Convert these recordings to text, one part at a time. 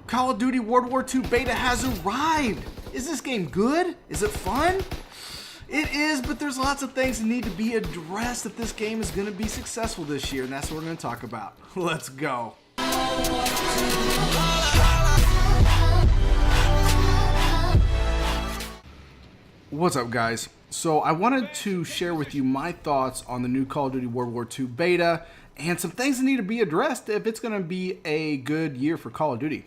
Call of Duty World War II beta has arrived. Is this game good? Is it fun? It is, but there's lots of things that need to be addressed if this game is going to be successful this year, and that's what we're going to talk about. Let's go. What's up, guys? So I wanted to share with you my thoughts on the new Call of Duty World War II beta and some things that need to be addressed if it's going to be a good year for Call of Duty.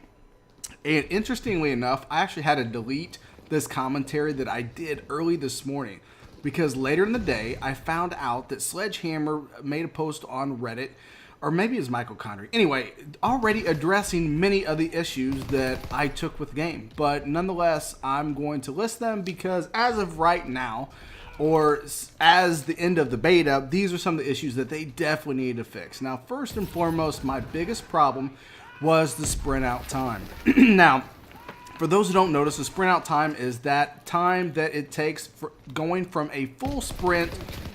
And interestingly enough, I actually had to delete this commentary that I did early this morning because later in the day I found out that Sledgehammer made a post on Reddit, or maybe it's Michael Condrey. Anyway, already addressing many of the issues that I took with the game. But nonetheless, I'm going to list them because as of right now, or as the end of the beta, these are some of the issues that they definitely need to fix. Now, first and foremost, my biggest problem was the sprint out time. Now, for those who don't notice, the sprint out time is that time that it takes for going from a full sprint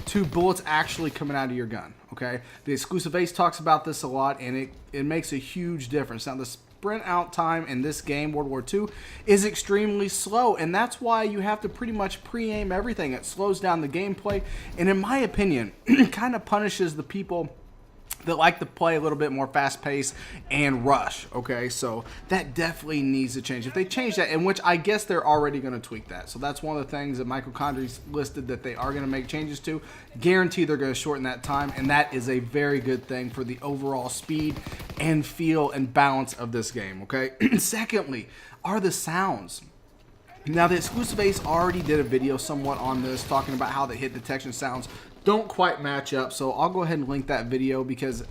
to bullets actually coming out of your gun, okay? The Exclusive Ace talks about this a lot, and it makes a huge difference. Now, the sprint out time in this game, World War II, is extremely slow, and that's why you have to pretty much pre-aim everything. It slows down the gameplay, and in my opinion, kind of punishes the people that like to play a little bit more fast-paced and rush, okay? So that definitely needs to change. If they change that, in which I guess they're already going to tweak that. So that's one of the things that Michael Condrey's listed that they are going to make changes to. Guarantee they're going to shorten that time, and that is a very good thing for the overall speed and feel and balance of this game, okay? Secondly, are the sounds. Now, the Exclusive Ace already did a video somewhat on this, talking about how the hit detection sounds don't quite match up, so I'll go ahead and link that video because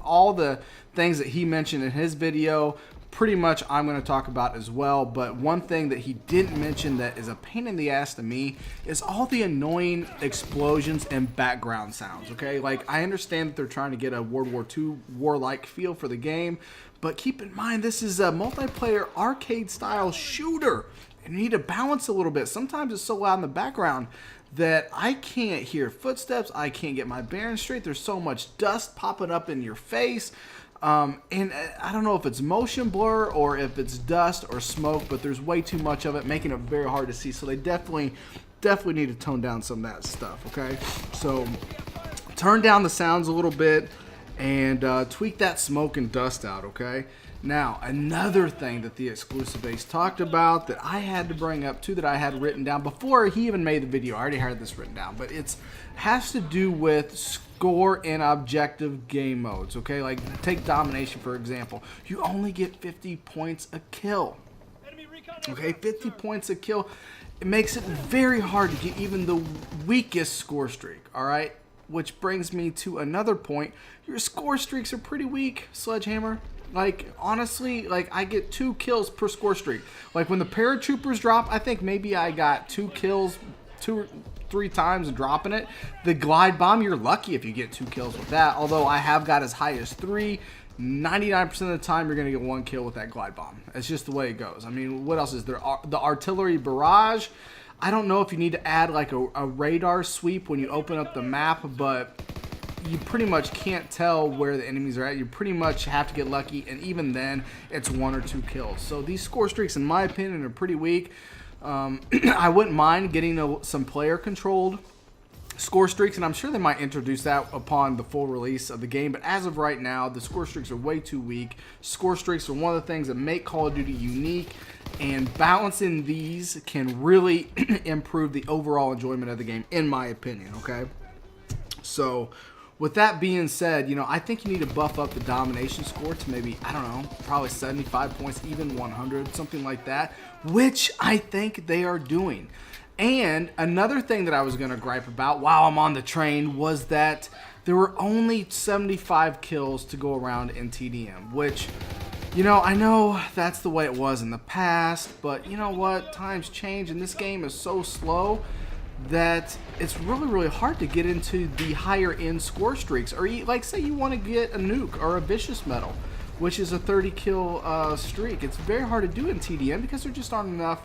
all the things that he mentioned in his video, pretty much I'm going to talk about as well. But one thing that he didn't mention that is a pain in the ass to me is all the annoying explosions and background sounds, okay? Like, I understand that they're trying to get a World War II war-like feel for the game, but keep in mind this is a multiplayer arcade-style shooter, and you need to balance a little bit. Sometimes it's so loud in the background that I can't hear footsteps, I can't get my bearings straight. There's so much dust popping up in your face, and I don't know if it's motion blur or if it's dust or smoke, but there's way too much of it, making it very hard to see. So they definitely need to tone down some of that stuff, okay? So turn down the sounds a little bit and tweak that smoke and dust out, okay? Now, another thing that the Exclusive Ace talked about that I had to bring up too, that I had written down before he even made the video. I already had this written down, but it has to do with score and objective game modes, okay? Like, take Domination, for example. You only get 50 points a kill, okay? 50 points a kill. It makes it very hard to get even the weakest score streak, all right? Which brings me to another point. Your score streaks are pretty weak, Sledgehammer. Like, honestly, like, I get 2 kills per score streak. Like, when the paratroopers drop, I think maybe I got 2 kills 2 or 3 times dropping it. The glide bomb, you're lucky if you get 2 kills with that. Although I have got as high as 3. 99% of the time, you're going to get 1 kill with that glide bomb. It's just the way it goes. I mean, what else is there? The artillery barrage. I don't know if you need to add, like, a radar sweep when you open up the map, but you pretty much can't tell where the enemies are at. You pretty much have to get lucky, and even then, it's 1 or 2 kills. So these score streaks, in my opinion, are pretty weak. I wouldn't mind getting some player-controlled score streaks, and I'm sure they might introduce that upon the full release of the game. But as of right now, the score streaks are way too weak. Score streaks are one of the things that make Call of Duty unique, and balancing these can really improve the overall enjoyment of the game, in my opinion, okay? So with that being said, you know, I think you need to buff up the domination score to maybe, I don't know, probably 75 points, even 100, something like that, which I think they are doing. And another thing that I was going to gripe about while I'm on the train was that there were only 75 kills to go around in TDM, which, you know, I know that's the way it was in the past, but you know what? Times change, and this game is so slow that it's really hard to get into the higher end score streaks. Or like, say you want to get a nuke or a vicious medal, which is a 30 kill streak. It's very hard to do in TDM because there just aren't enough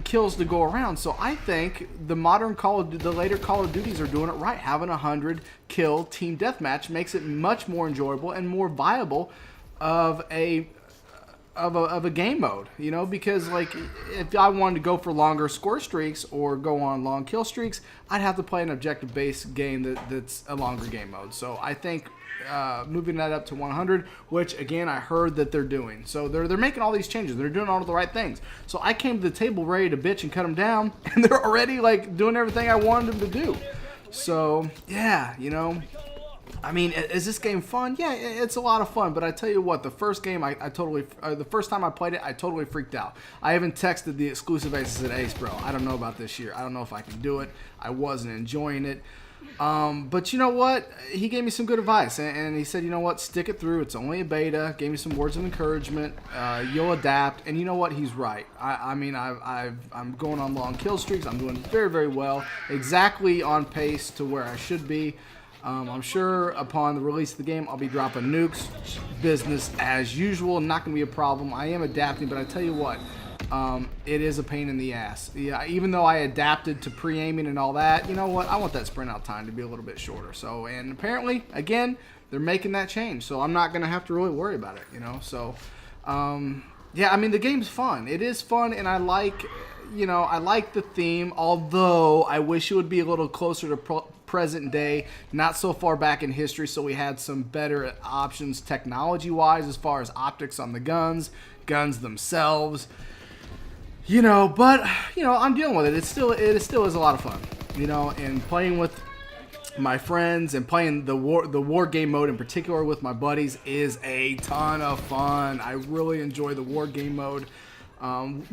kills to go around. So I think the later Call of Duties are doing it right. Having a 100 kill team deathmatch makes it much more enjoyable and more viable of a of a game mode, you know, because like if I wanted to go for longer score streaks or go on long kill streaks, I'd have to play an objective based game that's a longer game mode. So I think moving that up to 100, which again I heard that they're doing, so they're making all these changes, they're doing all the right things. So I came to the table ready to bitch and cut them down, and they're already like doing everything I wanted them to do. So yeah, you know, I mean, is this game fun? Yeah, it's a lot of fun. But I tell you what, the first game, the first time I played it, I totally freaked out. I even texted the exclusive ace and said, Ace, bro, I don't know about this year. I don't know if I can do it. I wasn't enjoying it. But you know what? He gave me some good advice, and he said, you know what? Stick it through. It's only a beta. Gave me some words of encouragement. You'll adapt, and you know what? He's right. I mean, I'm going on long kill streaks. I'm doing very, very well. Exactly on pace to where I should be. I'm sure upon the release of the game, I'll be dropping nukes. Business as usual. Not going to be a problem. I am adapting, but I tell you what, it is a pain in the ass. Yeah, even though I adapted to pre-aiming and all that, you know what? I want that sprint out time to be a little bit shorter. So, and apparently, again, they're making that change. So I'm not going to have to really worry about it, you know? So, yeah, I mean, the game's fun. It is fun, and I like, you know, I like the theme, although I wish it would be a little closer to present day, not so far back in history, so we had some better options technology-wise as far as optics on the guns themselves. You know, but, you know, I'm dealing with it. It still is a lot of fun, you know, and playing with my friends and playing the war game mode in particular with my buddies is a ton of fun. I really enjoy the war game mode.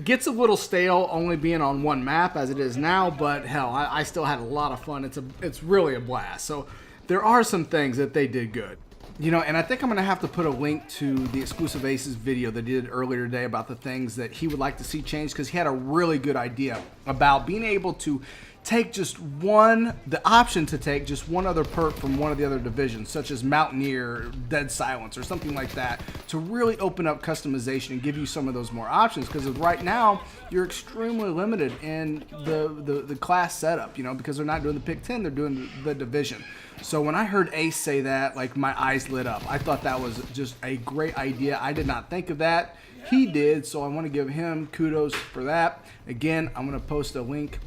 Gets a little stale only being on one map as it is now, but hell, I still had a lot of fun. It's really a blast. So there are some things that they did good. You know, and I think I'm going to have to put a link to the Exclusive Aces video that he did earlier today about the things that he would like to see changed, because he had a really good idea about being able to take the option to take just one other perk from one of the other divisions, such as Mountaineer, Dead Silence, or something like that, to really open up customization and give you some of those more options. Because right now, you're extremely limited in the class setup, you know, because they're not doing the pick 10, they're doing the division. So when I heard Ace say that, like, my eyes lit up. I thought that was just a great idea. I did not think of that. He did, so I want to give him kudos for that. Again, I'm going to post a link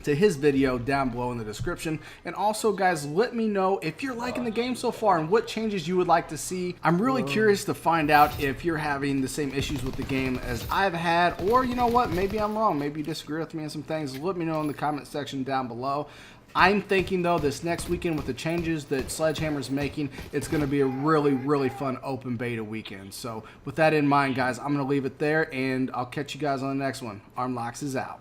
to his video down below in the description. And also, guys, let me know if you're liking the game so far and what changes you would like to see. I'm really curious to find out if you're having the same issues with the game as I've had, or you know what, maybe I'm wrong. Maybe you disagree with me on some things. Let me know in the comment section down below. I'm thinking, though, this next weekend with the changes that Sledgehammer's making, it's going to be a really, really fun open beta weekend. So with that in mind, guys, I'm going to leave it there, and I'll catch you guys on the next one. Armlocks is out.